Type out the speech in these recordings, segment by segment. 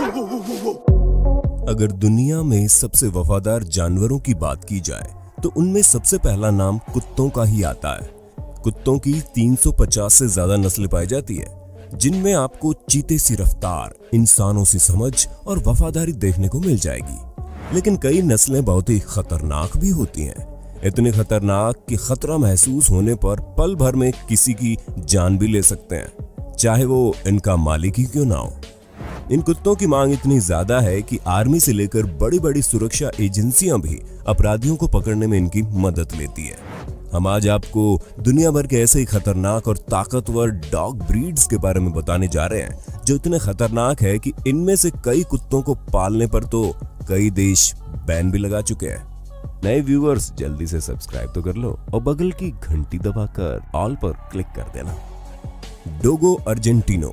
अगर दुनिया में सबसे वफादार जानवरों की बात की जाए तो उनमें सबसे पहला नाम कुत्तों का ही आता है। कुत्तों की 350 से ज्यादा नस्लें पाई जाती है, जिनमें आपको चीते सी रफ्तार, इंसानों सी समझ और वफादारी देखने को मिल जाएगी। लेकिन कई नस्लें बहुत ही खतरनाक भी होती हैं, इतनी खतरनाक कि खतरा महसूस होने पर पल भर में किसी की जान भी ले सकते हैं, चाहे वो इनका मालिक ही क्यों ना हो। इन कुत्तों की मांग इतनी ज्यादा है कि आर्मी से लेकर बड़ी बड़ी सुरक्षा एजेंसियां भी अपराधियों को पकड़ने में इनकी मदद लेती है। हम आज आपको दुनिया भर के ऐसे ही खतरनाक और ताकतवर डॉग ब्रीड्स के बारे में बताने जा रहे हैं, जो इतने खतरनाक है कि इनमें से कई कुत्तों को पालने पर तो कई देश बैन भी लगा चुके हैं। नए व्यूअर्स जल्दी से सब्सक्राइब तो कर लो और बगल की घंटी दबाकर ऑल पर क्लिक कर देना। डोगो अर्जेंटिनो।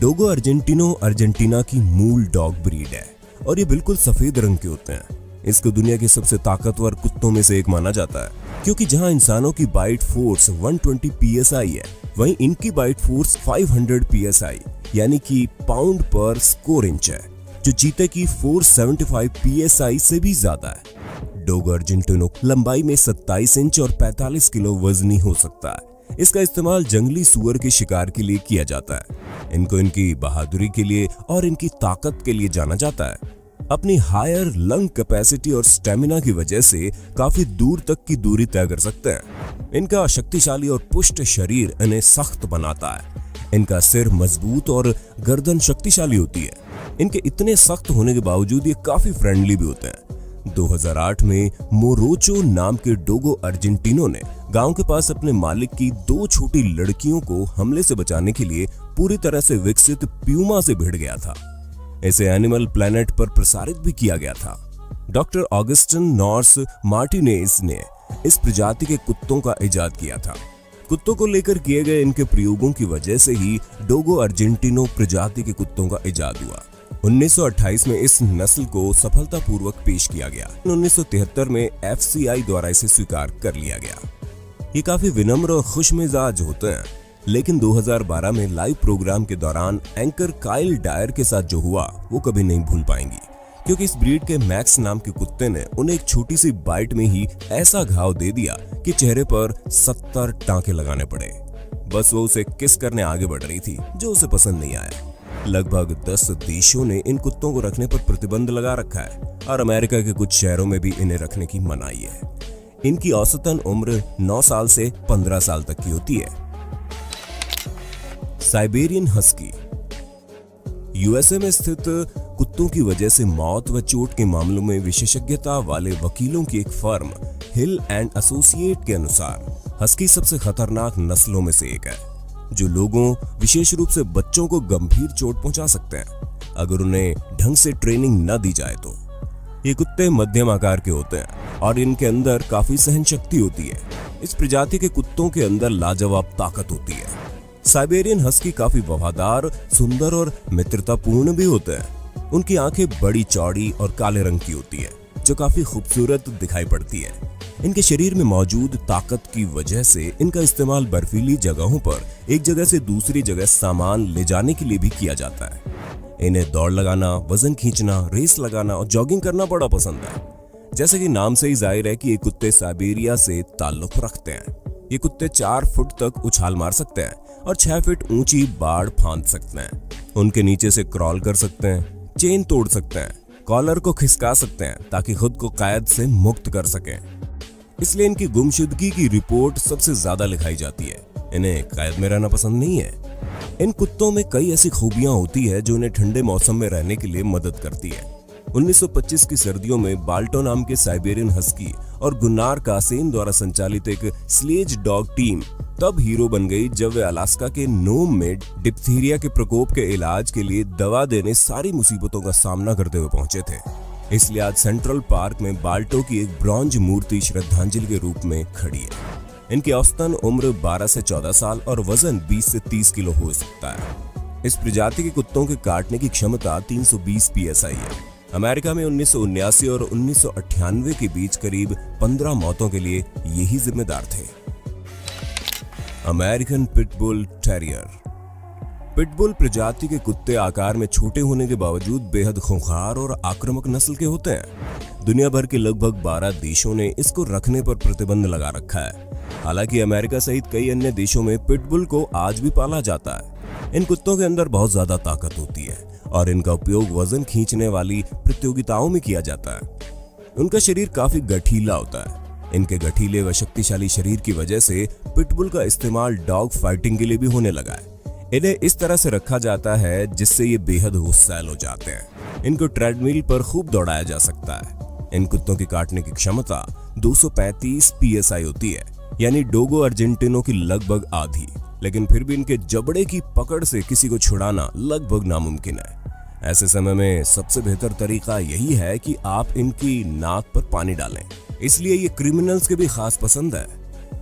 डोगो अर्जेंटिनो अर्जेंटीना की मूल डॉग ब्रीड है और ये बिल्कुल सफेद रंग के होते हैं। इसको दुनिया के सबसे ताकतवर कुत्तों में से एक माना जाता है, क्योंकि जहां इंसानों की बाइट फोर्स 120 psi है, वहीं इनकी बाइट फोर्स 500 psi यानी कि पाउंड पर स्क्वायर इंच है, जो चीते की 475 psi से भी ज्यादा है। डोगो अर्जेंटिनो लंबाई में 27 इंच और 45 किलो वजनी हो सकता है। इसका इस्तेमाल जंगली सुअर के शिकार के लिए किया जाता है। इनको इनकी बहादुरी के लिए और इनकी ताकत के लिए जाना जाता है। अपनी हायर लंग कैपेसिटी और स्टेमिना की वजह से काफी दूर तक की दूरी तय कर सकते हैं। इनका शक्तिशाली और पुष्ट शरीर इन्हें सख्त बनाता है। इनका सिर मजबूत और गर्दन शक्तिशाली होती है। इनके इतने सख्त होने के बावजूद ये काफी फ्रेंडली भी होते हैं। 2008 में मोरोचो नाम के डोगो अर्जेंटिनो ने गांव के पास अपने मालिक की 2 छोटी लड़कियों को हमले से बचाने के लिए पूरी तरह से विकसित प्यूमा से भिड़ गया था। इसे एनिमल प्लैनेट पर प्रसारित भी किया गया था। डॉक्टर ऑगस्टिन नॉर्स मार्टिनेज ने इस प्रजाति के कुत्तों का इजाद किया था। कुत्तों को लेकर किए गए इनके प्रयोगों की वजह से ही डोगो अर्जेंटिनो प्रजाति के कुत्तों का इजाद हुआ। 1928 में इस नस्ल को सफलतापूर्वक पेश किया गया। 1973 में FCI द्वारा इसे स्वीकार कर लिया गया। ये काफी विनम्र और खुशमिजाज होते हैं, लेकिन 2012 में लाइव प्रोग्राम के दौरान एंकर काइल डायर के साथ जो हुआ वो कभी नहीं भूल पाएंगी, क्योंकि इस ब्रीड के मैक्स नाम के कुत्ते ने उन्हें एक छोटी सी बाइट में ही ऐसा घाव दे दिया कि चेहरे पर 70 टांके लगाने पड़े। बस वो उसे किस करने आगे बढ़ रही थी, जो उसे पसंद नहीं आया। लगभग 10 देशों ने इन कुत्तों को रखने पर प्रतिबंध लगा रखा है और अमेरिका के कुछ शहरों में भी इन्हें रखने की मनाही है। इनकी औसतन उम्र 9 साल से 15 साल तक की होती है। Siberian husky. यूएसए में स्थित कुत्तों की वजह से मौत व चोट के मामलों में विशेषज्ञता वाले वकीलों की एक फर्म हिल एंड एसोसिएट के अनुसार हस्की सबसे खतरनाक नस्लों में से एक है, जो लोगों, विशेष रूप से बच्चों को गंभीर चोट पहुंचा सकते हैं अगर उन्हें ढंग से ट्रेनिंग न दी जाए तो। ये कुत्ते मध्यम आकार के होते हैं और इनके अंदर काफी सहन शक्ति होती है। इस प्रजाति के कुत्तों के अंदर लाजवाब ताकत होती है। साइबेरियन हस्की काफी वफादार, सुंदर और मित्रतापूर्ण भी होते हैं। उनकी आंखें बड़ी, चौड़ी और काले रंग की होती है, जो काफी खूबसूरत दिखाई पड़ती है। इनके शरीर में मौजूद ताकत की वजह से इनका इस्तेमाल बर्फीली जगहों पर एक जगह से दूसरी जगह सामान ले जाने के लिए भी किया जाता है। इन्हें दौड़ लगाना, वजन खींचना, रेस लगाना और जॉगिंग करना बड़ा पसंद है। जैसे कि नाम से ही जाहिर है कि ये कुत्ते साइबेरिया से ताल्लुक रखते हैं। ये कुत्ते 4 फुट तक उछाल मार सकते हैं और 6 फीट ऊंची बाड़ फांद सकते हैं। उनके नीचे से क्रॉल कर सकते हैं, चेन तोड़ सकते हैं, कॉलर को खिसका सकते हैं ताकि खुद को कैद से मुक्त कर सकें। इसलिए इनकी गुमशुदगी की रिपोर्ट सबसे ज्यादा लिखाई जाती है। इन्हें कैद में रहना पसंद नहीं है। इन कुत्तों में कई ऐसी खूबियां होती है जो इन्हें ठंडे मौसम में रहने के लिए मदद करती है। 1925 की सर्दियों में बाल्टो नाम के साइबेरियन हस्की और गुन्नार कासेन द्वारा संचालित एक स्लेज डॉग टीम तब हीरो बन गई जब वे अलास्का के नोम में डिप्थीरिया के प्रकोप के इलाज के लिए दवा देने सारी मुसीबतों का सामना करते हुए पहुंचे थे। इसलिए आज सेंट्रल पार्क में बाल्टो की एक ब्रॉन्ज मूर्ति श्रद्धांजलि के रूप में खड़ी है। इनकी औसतन उम्र 12 से 14 साल और वजन 20 से 30 किलो हो सकता है। इस प्रजाति के कुत्तों के काटने की क्षमता 320 psi है। अमेरिका में 1979 और 1998 के बीच करीब 15 मौतों के लिए यही जिम्मेदार थे। American pitbull terrier. पिटबुल प्रजाति के कुत्ते आकार में छोटे होने के बावजूद बेहद खूंखार और आक्रामक नस्ल के होते हैं। दुनिया भर के लगभग 12 देशों ने इसको रखने पर प्रतिबंध लगा रखा है। हालांकि अमेरिका सहित कई अन्य देशों में पिटबुल को आज भी पाला जाता है। इन कुत्तों के अंदर बहुत ज्यादा ताकत होती है और इनका उपयोग वजन खींचने वाली प्रतियोगिताओं में किया जाता है। उनका शरीर काफी गठीला होता है। इनके गठीले व शक्तिशाली शरीर की वजह से पिटबुल का इस्तेमाल डॉग फाइटिंग के लिए भी होने लगा है। इन्हें इस तरह से रखा जाता है जिससे ये बेहद गुस्सैल हो जाते हैं। इनको ट्रेडमिल पर खूब दौड़ाया जा सकता है। इन कुत्तों की काटने की क्षमता 235 PSI होती है, यानी डोगो अर्जेंटिनो की लगभग आधी। लेकिन फिर भी इनके जबड़े की पकड़ से किसी को छुड़ाना लगभग नामुमकिन है। ऐसे समय में सबसे बेहतर तरीका यही है कि आप इनकी नाक पर पानी डालें। इसलिए ये क्रिमिनल्स के भी खास पसंद है।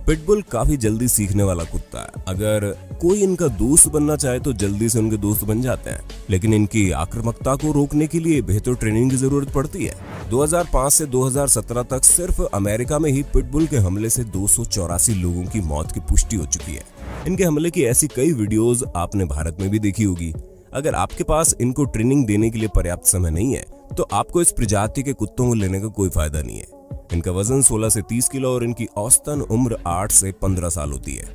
पिटबुल काफी जल्दी सीखने वाला कुत्ता है। अगर कोई इनका दोस्त बनना चाहे तो जल्दी से उनके दोस्त बन जाते हैं, लेकिन इनकी आक्रामकता को रोकने के लिए बेहतर ट्रेनिंग की जरूरत पड़ती है। 2005 से 2017 तक सिर्फ अमेरिका में ही पिटबुल के हमले से 284 लोगों की मौत की पुष्टि हो चुकी है। इनके हमले की ऐसी कई वीडियोस आपने भारत में भी देखी होगी। अगर आपके पास इनको ट्रेनिंग देने के लिए पर्याप्त समय नहीं है तो आपको इस प्रजाति के कुत्तों को लेने का कोई फायदा नहीं है। इनका वजन 16 से 30 किलो और इनकी औसतन उम्र 8 से 15 साल होती है।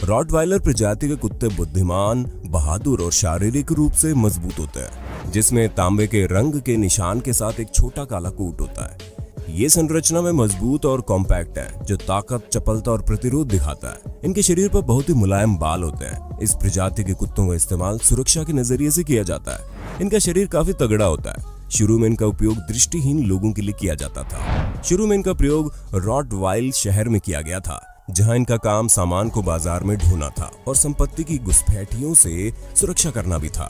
रॉटवाइलर प्रजाति के कुत्ते बुद्धिमान, बहादुर और शारीरिक रूप से मजबूत होते हैं, जिसमें तांबे के रंग के निशान के साथ एक छोटा काला कोट होता है। ये संरचना में मजबूत और कॉम्पैक्ट है, जो ताकत, चपलता और प्रतिरोध दिखाता है। इनके शरीर पर बहुत ही मुलायम बाल होते हैं। इस प्रजाति के कुत्तों का इस्तेमाल सुरक्षा के नजरिए से किया जाता है। इनका शरीर काफी तगड़ा होता है। शुरू में इनका उपयोग दृष्टिहीन लोगों के लिए किया जाता था। शुरू में इनका प्रयोग रॉटवाइल शहर में किया गया था, जहां इनका काम सामान को बाजार में ढोना था और संपत्ति की घुसपैठियों से सुरक्षा करना भी था।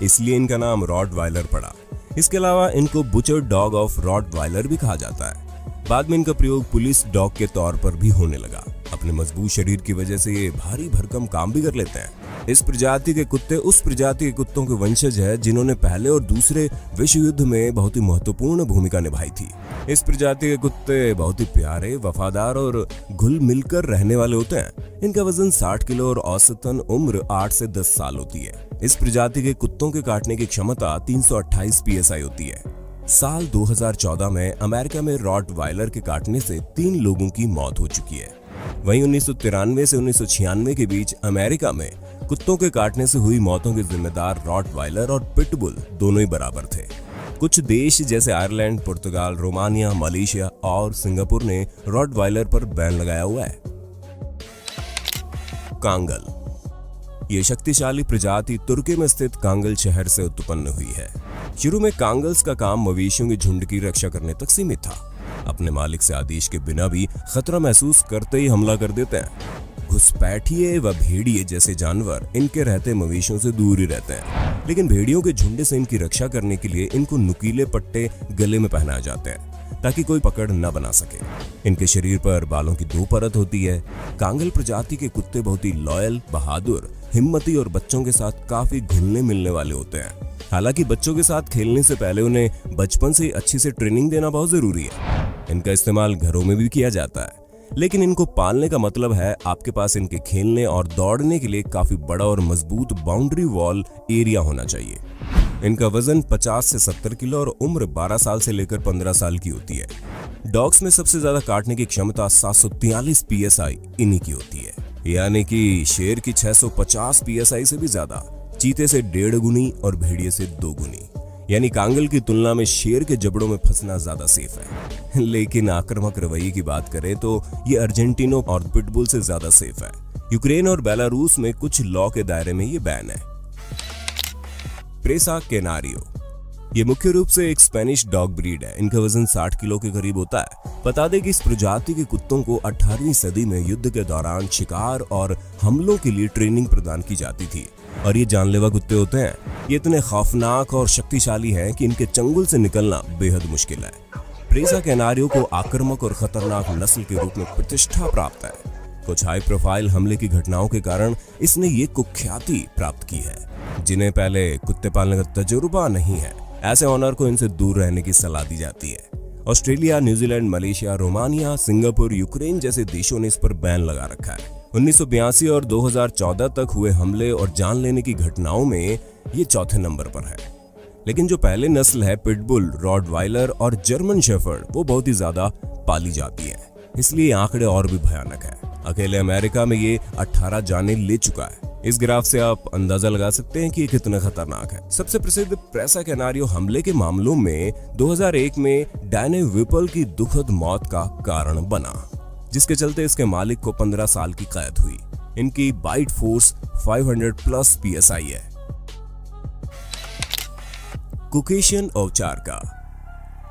इसलिए इनका नाम रॉटवाइलर पड़ा। इसके अलावा इनको बुचर डॉग ऑफ रॉटवाइलर भी कहा जाता है। बाद में इनका प्रयोग पुलिस डॉग के तौर पर भी होने लगा। अपने मजबूत शरीर की वजह से ये भारी भरकम काम भी कर लेते हैं। इस प्रजाति के कुत्ते उस प्रजाति के कुत्तों के वंशज है जिन्होंने पहले और दूसरे विश्व युद्ध में बहुत ही महत्वपूर्ण भूमिका निभाई थी। इस प्रजाति के कुत्ते बहुत ही प्यारे, वफादार और घुल मिलकर रहने वाले होते हैं। इनका वजन 60 किलो और औसतन उम्र 8 से 10 साल होती है। इस प्रजाति के कुत्तों के काटने की क्षमता 328 PSI होती है। साल 2014 में अमेरिका में रॉटवाइलर के काटने से 3 लोगों की मौत हो चुकी है। वहीं 1993 से 1996 के बीच अमेरिका में कुत्तों के काटने से हुई मौतों के जिम्मेदार रॉटवाइलर और पिटबुल दोनों ही बराबर थे। कुछ देश जैसे आयरलैंड, पुर्तगाल, रोमानिया, मलेशिया और सिंगापुर ने रॉटवाइलर पर बैन लगाया हुआ है। कांगल, ये शक्तिशाली प्रजाति तुर्की में स्थित कांगल शहर से उत्पन्न हुई है। शुरू में कांगल्स का काम मवेशियों के झुंड की रक्षा करने तक सीमित था। अपने मालिक से आदेश के बिना भी खतरा महसूस करते ही हमला कर देते हैं। घुसपैठिए व भेड़िए जैसे जानवर इनके रहते मवेशियों से दूर ही रहते हैं, लेकिन भेड़ियों के झुंड से इनकी रक्षा करने के लिए इनको नुकीले पट्टे गले में पहनाए जाते हैं ताकि कोई पकड़ न बना सके। इनके शरीर पर बालों की 2 परत होती है। कांगल प्रजाति के कुत्ते बहुत ही लॉयल, बहादुर, हिम्मती और बच्चों के साथ काफी घुलने मिलने वाले होते हैं। हालांकि बच्चों के साथ खेलने से पहले उन्हें बचपन से अच्छी से ट्रेनिंग देना बहुत जरूरी है। इनका इस्तेमाल घरों में भी किया जाता है, लेकिन इनको पालने का मतलब है आपके पास इनके खेलने और दौड़ने के लिए काफी बड़ा और मजबूत बाउंड्री वॉल एरिया होना चाहिए। इनका वजन 50 से 70 किलो और उम्र 12 साल से लेकर 15 साल की होती है। डॉग्स में सबसे ज्यादा काटने की क्षमता 743 PSI इन्हीं की होती है, यानी कि शेर की 650 PSI से भी ज्यादा, चीते से 1.5 गुनी और भेड़िए से 2 गुनी। यानी कांगल की तुलना में शेर के जबड़ों में फंसना ज्यादा सेफ है। लेकिन आक्रामक रवैये की बात करें तो ये अर्जेंटिनो और पिटबुल से ज्यादा सेफ है। यूक्रेन और बेलारूस में कुछ लॉ के दायरे में ये बैन है। प्रेसा कैनारियो, ये मुख्य रूप से एक स्पेनिश डॉग ब्रीड है। इनका वजन 60 किलो के करीब होता है। बता दें कि इस प्रजाति के कुत्तों को 18वीं सदी में युद्ध के दौरान शिकार और हमलों के लिए ट्रेनिंग प्रदान की जाती थी और ये जानलेवा कुत्ते होते हैं। ये इतने खौफनाक और शक्तिशाली हैं कि इनके चंगुल से निकलना बेहद मुश्किल है। प्रेसा कैनारियो को आक्रामक और खतरनाक नस्ल के रूप में प्रतिष्ठा प्राप्त है। कुछ हाई प्रोफाइल हमले की घटनाओं के कारण इसने ये कुख्याति प्राप्त की है। जिन्हें पहले कुत्ते पालने का तजुर्बा नहीं है, ऐसे ऑनर को इनसे दूर रहने की सलाह दी जाती है Australia, New Zealand, Malaysia, Romania, Singapore, Ukraine जैसे देशों ने इस पर बैन लगा रखा है। 1982 और 2014 तक हुए हमले और जान लेने की घटनाओं में ये चौथे नंबर पर है। लेकिन जो पहले नस्ल है पिटबुल, रॉटवाइलर और जर्मन शेफर्ड, वो बहुत ही ज्यादा पाली जाती है, इसलिए आंकड़े और भी भयानक है। अकेले अमेरिका में ये 18 जानें ले चुका है। इस ग्राफ से आप अंदाजा लगा सकते हैं कि ये कितना खतरनाक है। सबसे प्रसिद्ध प्रेसा कैनारियो हमले के मामलों में 2001 में डैने विपल की दुखद मौत का कारण बना, जिसके चलते इसके मालिक को 15 साल की कैद हुई। इनकी बाइट फोर्स 500+ PSI है। कोकेशियन औचार का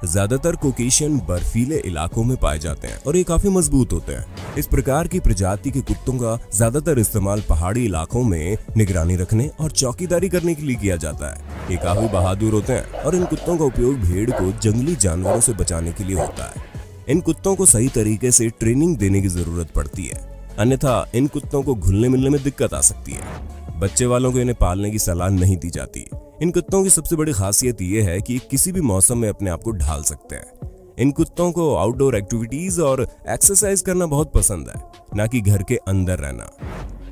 ज्यादातर कोकेशियन बर्फीले इलाकों में पाए जाते हैं और ये काफी मजबूत होते हैं। इस प्रकार की प्रजाति के कुत्तों का ज्यादातर इस्तेमाल पहाड़ी इलाकों में निगरानी रखने और चौकीदारी करने के लिए किया जाता है। ये काफी बहादुर होते हैं और इन कुत्तों का उपयोग भेड़ को जंगली जानवरों से बचाने के लिए होता है। इन कुत्तों को सही तरीके से ट्रेनिंग देने की जरूरत पड़ती है, अन्यथा इन कुत्तों को घुलने मिलने में दिक्कत आ सकती है। बच्चे वालों को इन्हें पालने की सलाह नहीं दी जाती। इन कुत्तों की सबसे बड़ी खासियत ये है कि किसी भी मौसम में अपने आप को ढाल सकते हैं। इन कुत्तों को आउटडोर एक्टिविटीज और एक्सरसाइज करना बहुत पसंद है, ना कि घर के अंदर रहना।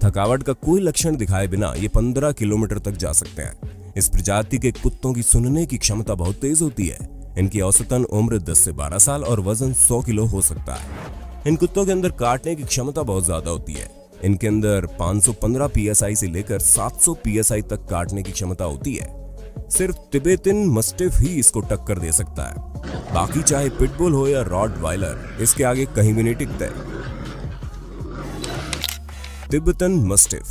थकावट का कोई लक्षण दिखाए बिना ये 15 किलोमीटर तक जा सकते हैं। इस प्रजाति के कुत्तों की सुनने की क्षमता बहुत तेज होती है। इनकी औसतन उम्र 10 से 12 साल और वजन 100 किलो हो सकता है। इन कुत्तों के अंदर काटने की क्षमता बहुत ज्यादा होती है। इनके अंदर 515 PSI से लेकर 700 PSI तक काटने की क्षमता होती है। सिर्फ तिबेतन मस्टिफ ही इसको टक्कर दे सकता है। बाकी चाहे पिटबुल हो या रॉटवाइलर, इसके आगे कहीं भी नहीं टिकता है। तिब्बतन मस्टिफ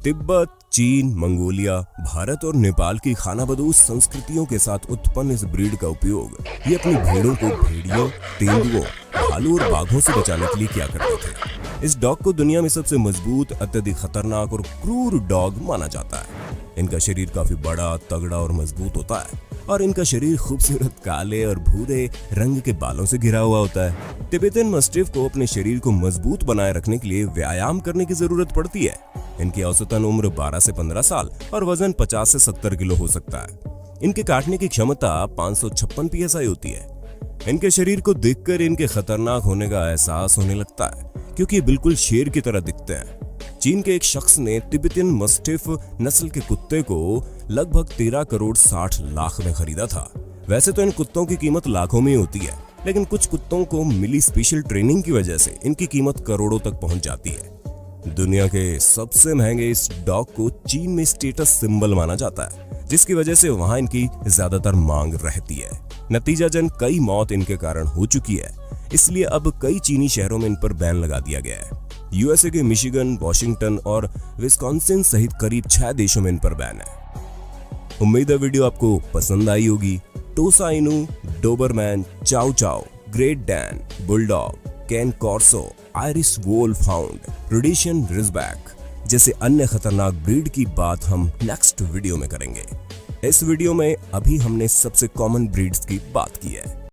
तिब्बत, चीन, मंगोलिया, भारत और नेपाल की खानाबदोश संस्कृतियों के साथ उत्पन्न इस ब्रीड का उपयोग ये अपनी भेड़ों को भेड़ियों, तेंदुओं, भालू और बाघों से बचाने के लिए किया करते थे। इस डॉग को दुनिया में सबसे मजबूत, अत्यधिक खतरनाक और क्रूर डॉग माना जाता है। इनका शरीर काफी बड़ा, तगड़ा और मजबूत होता है और इनका शरीर खूबसूरत काले और भूरे रंग के बालों से घिरा हुआ होता है। तिब्बतन मस्टिफ को अपने शरीर को मजबूत बनाए रखने के लिए व्यायाम करने की जरूरत पड़ती है। इनकी औसतन उम्र 12 से 15 साल और वजन 50 से 70 किलो हो सकता है। इनके काटने की क्षमता 556 PSI होती है। इनके शरीर को देखकर इनके खतरनाक होने का एहसास होने लगता है, क्योंकि ये बिल्कुल शेर की तरह दिखते हैं। चीन के एक शख्स ने तिब्बतन मस्टिफ नस्ल के कुत्ते को लगभग 13 करोड़ 60 लाख में खरीदा था। वैसे तो इन कुत्तों की कीमत लाखों में होती है, लेकिन कुछ कुत्तों को मिली स्पेशल ट्रेनिंग की वजह से इनकी कीमत करोड़ों तक पहुंच जाती है। दुनिया के सबसे महंगे इस डॉग को चीन में स्टेटस सिंबल माना जाता है, जिसकी वजह से वहां इनकी ज्यादातर मांग रहती है। नतीजतन कई मौत इनके कारण हो चुकी है, इसलिए अब कई चीनी शहरों में इन पर बैन लगा दिया गया है। USA के मिशिगन, वॉशिंगटन और विस्कॉन्सिन सहित करीब 6 देशों में इन पर बैन है। उम्मीद है वीडियो आपको पसंद आई होगी। Tosa inu, Doberman, chow chow, great Dane, bulldog, cane corso, Irish wolfhound, Rhodesian ridgeback जैसे अन्य खतरनाक ब्रीड की बात हम नेक्स्ट वीडियो में करेंगे। इस वीडियो में अभी हमने सबसे कॉमन ब्रीड्स की बात की है।